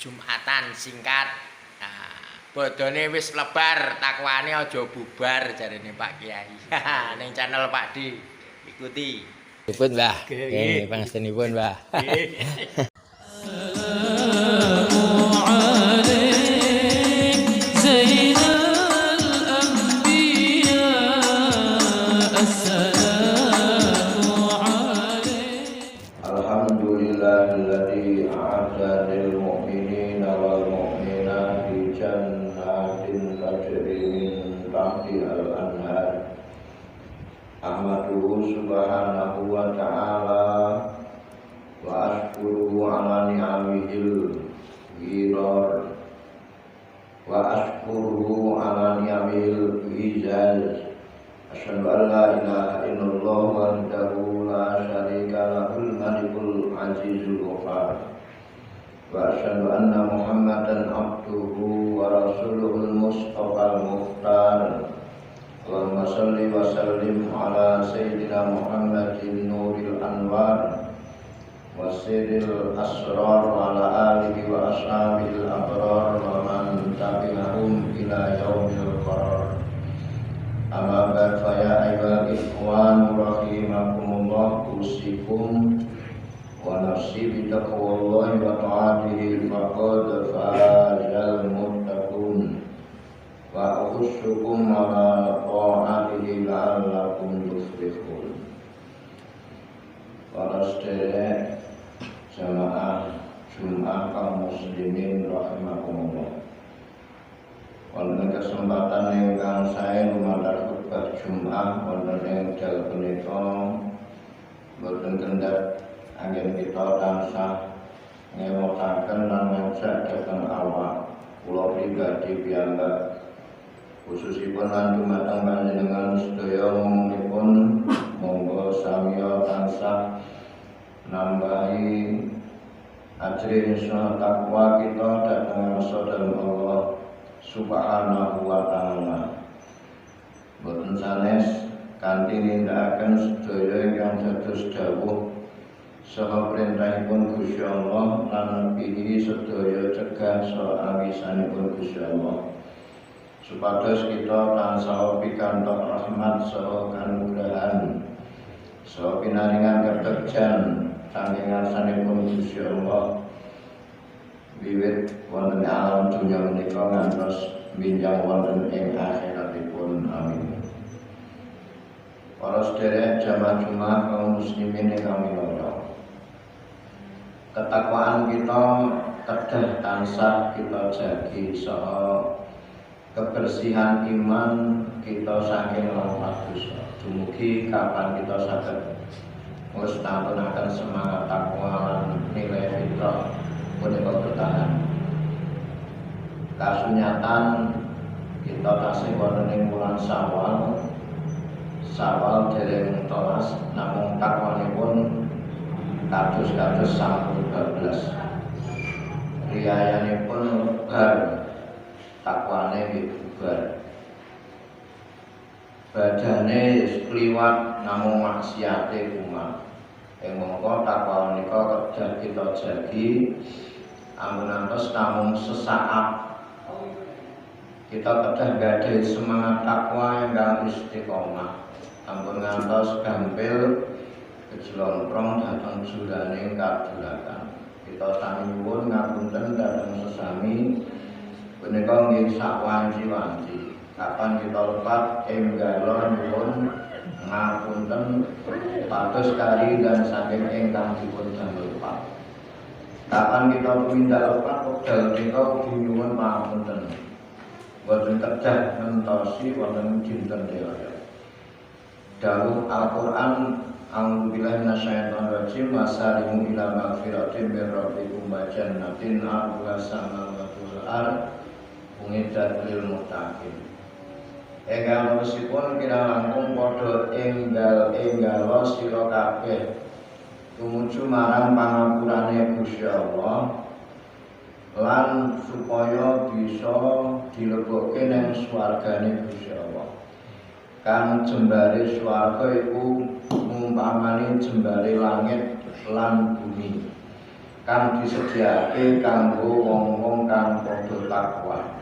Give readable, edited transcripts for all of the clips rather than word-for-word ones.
Jumatan singkat. Nah, bodone wis lebar, takwane aja bubar jarene Pak Kiai. Ning channel Pak D. Ikuti. Dipun, Mbah. Nggih, pangestunipun, Mbah. Alhamdulillahilladzi a'adda lil mu'minina wal mu'minati jannatin tajri min tahtiha al-anhar. Ahmaduhu subhanahu wa ta'ala wa ashkuruhu ala ni'amihil ghirar wa ashkuruhu ala ni'amihil ghizal. Asyhadu an la ilaha illallah wahdahu la syarika lahul malikul azizul ghaffar wa asyhadu anna muhammadan abduhu wa rasuluhul mustafal mukhtar. Allahumma salli wa sallim ala sayyidina Muhammadin nuril anwar wa sayyidil asrar wa ala alihi wa ashabil abrar wa man tabi'ahum ila yaumil qarar. Amma ba'd, fa ya ayyuhal ikhwan rahimakumullah, usikum wa nafsi bi taqwallahi wa ta'atihi faqad fazal muttaqun wa ukhushukum ala ta'atihi la'allakum tuflihun. Para sedherek jamaah Jumat kaum muslimin rahimakumullah, wonten kesempatan ingkang sae lumantar khutbah Jumat wonten ing dal punika boten kendhat anggen kita tansah ngewokaken lan ngajak dhateng awak kula pribadi piyambak, khususipun lan dumateng panjenengan sedaya mongkipun monggo samiya tansah nambahi ajri insya takwa kita dhateng ngarsa dalem Allah subhanahu wa ta'ala. Boten sanes kanthi nindakaken sedaya ingkang dados dawuh saha perintahipun Gusti Allah lan nebihi sedaya cegah saha awisanipun Gusti Allah, supados kita tansah pikantuk rahmat saha kanugrahan saha pinaringan kategjan saking ngarsanipun Gusti Allah wiwit wonten alam dunya menika ngantos minjang wonten ing akhiratipun. Amin. Para sedherek jamaah Jumat kaum muslimin ingkang minangka, ketakwaan kita kedah tansah kita jagi saha kebersihan iman kita saking lompat dosa. Dumugi kapan kita saged nglestarenaken semangat takwa lan nilai fitrah punika bertahan. Kasunyatan kita tasih wonten ing wulan Syawal dereng telas, namung takwanipun kados-kados sampun bablas. Riyayanipun lebar, takwane bubar. Badane kliwat namung maksiate kumat. Ing mongko takwa menika kedah kita jagi ampun antos namung sesaat kita kedah gadhahi semangat takwa ingkang istiqomah ampun ngantos gampil kejlontrong dhateng juraning kadulakan. Kita sami nyuwun ngapunten dhateng sesami punika nggih sakwanci-wanci kapan kita lepat enggalo nyuwun ngapunten pados kali dan saking ingkang dipun damel lepat. Kapan kita tumindak lepat wekdal menika ugi nyuwun pangapunten. Boten kedah ngentosi wonten dinten daya. Dawuh Al-Qur'an, a'udzubillahi minasyaitonir rajim, wasari'u ila magfiratin min rabbikum wa jannatin 'arduha samawati wal ardh u'iddat lil muttaqin. Enggal meskipun kira langkung padha enggal sira kabeh tumuju marang pangapurane Gusti Allah lan supaya bisa dilebokke ning swargane Gusti Allah. Kang jembare swarga iku umpamane jembare langit lan bumi. kang disediakake kanggo wong takwa.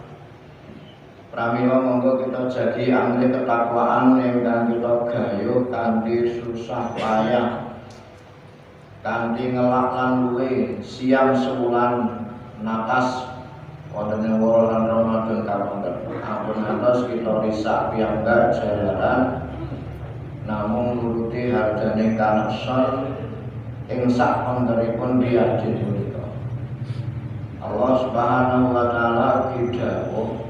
Pramila monggo kita jadi amri ketakwaan ingkang kita gayuh kanthi susah payah, kanthi ngelak lan luwe siam sewulan natas wonten ing wulan Ramadan kapunten. Ampun ngantos kita risak piyambak jalaran namung nuruti harjane kanekson ing sak wontenipun biadin punika. Allah Subhanahu wa taala dawuh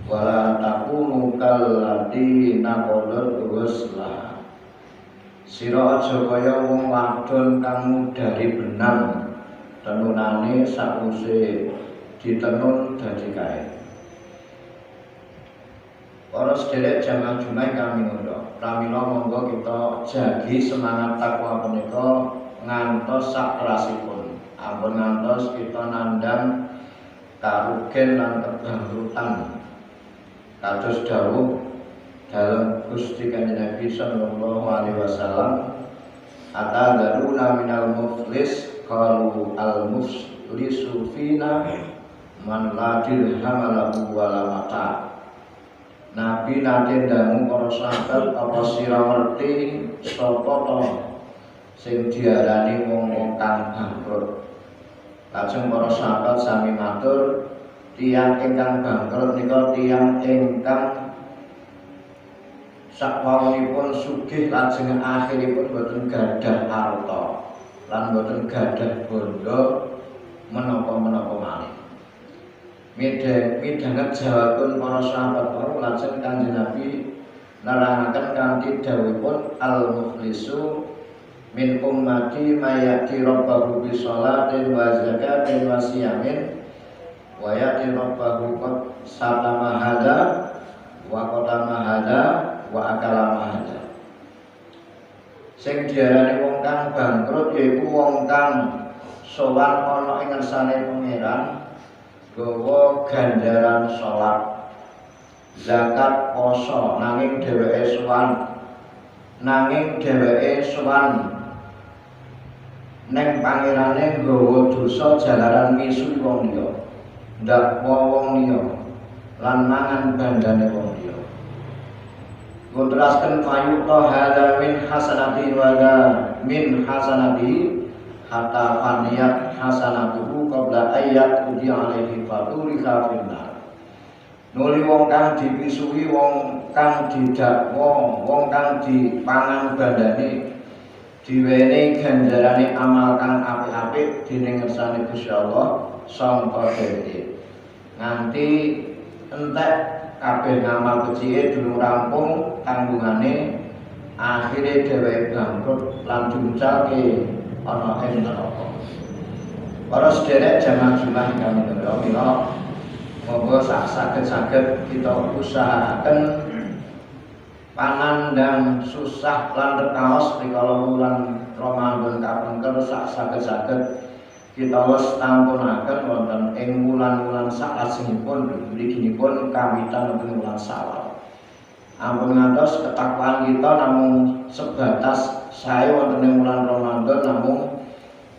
wala takunu kalladina qalat rusla. Sira aja kaya wong wadon kang mudhari benang tenunane sakwise ditenun dadi kae. Para sedherek jamaah Jumat kami ngundang, pramila monggo kita jagi semangat takwa punika ngantos sak kerasipun. Ampun ngantos kita nandhang karugen lan kebangkrutan. Kados dawuh dalam Gusti Kanjeng Nabi sallallahu alaihi wasallam, "Atadaruna minal muflis qalu al-muflisu fina man la dirham lahu wala mata." Nabi nate ndamu para sahabat, apa sira ngerti sapa to sing diarani wong kang bangkrut? Lajeng para sahabat sami matur, tiyang ingkang bangkrut nika tiyang ingkang sakwawunipun sugih lajeng akhiripun boten gadah harta lan boten gadah bondo menapa-menapa malih. Midhanget jawabipun para sahabat wau lajeng Kanjeng Nabi nerangaken kanthi dawuhipun al-muflisu min ummati mayati rabbahu bi sholatin wa zakatin wa siyamin wa yati rabbahu qad satama hada wa qadama hada wa akala hada. Sing diarani wong kang bangkrut yaiku wong kang sowan ana ing ngersane pangeran, gawa ganjaran salat, zakat, poso, nanging dheweke sowan neng pangerane nggawa dosa jalaran misui wong liya, ndakwa wong liya lan mangan bandane wong liya. Kontrasken fayuqa hadza min hasanati wa min hasanati hatta faniyat hasanatuhu qabla ayat udi alaihi faturiha finnar. Nuli wong kang dipisuhi, wong kang didakwa, wong kang dipangan bandane diwenehi ganjarane amal kang apik-apik dening ngersane Gusti Allah sangka dheweke. Nganti entek kabeh ngamal becike durung rampung tanggungane, akhire dheweke bangkrut lan diuncalke ana ing neraka. Para sedherek jamaah Jumat kami mila monggo saged kita usahaken panandang susah lan rekaos rikala wulan Ramadan kapengker saged kita wis tampunaken wonten ing wulan-wulan salajengipun mliginipun kawitan wonten wulan Syawal. Ampun ngantos ketakwaan kita namung sebatas sae wonten ing wulan Ramadan, namung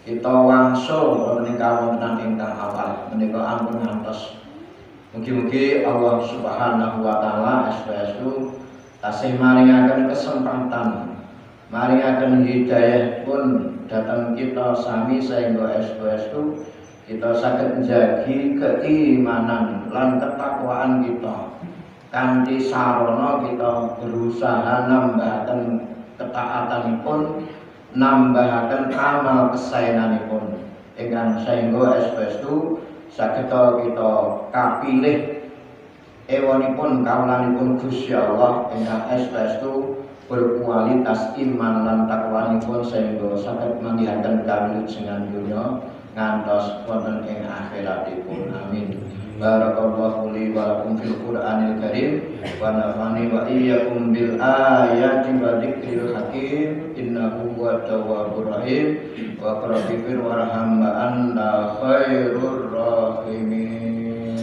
kita wangsul wonten ing kawontenan ingkang awal menika ampun ngantos. Mugi-mugi Allah Subhanahu wa taala esuk tasih maringaken kesempatan, maringaken hidayah pun datang kita sami sehingga esuk kita saged njagi keimanan lan ketakwaan kita. Kanthi sarana kita berusaha nambahaken ketaatanipun, nambahaken amal kesaenanipun ingkang sehingga esuk saged kita kapilih ewanipun kawulanipun Gusti Allah ingkang esuk berkualitas iman lan takwanipun sehingga saged manggihaken kawilujengan donya ngantos wonten ing akhiratipun. Amin. Barakallahu li wa lakum fil Qur'anil Karim wa nafa'ani wa iyyakum bil ayati wa dzikril hakim innahu huwat tawwabur rahim wa rabbir warham wa anta khairur rahimin.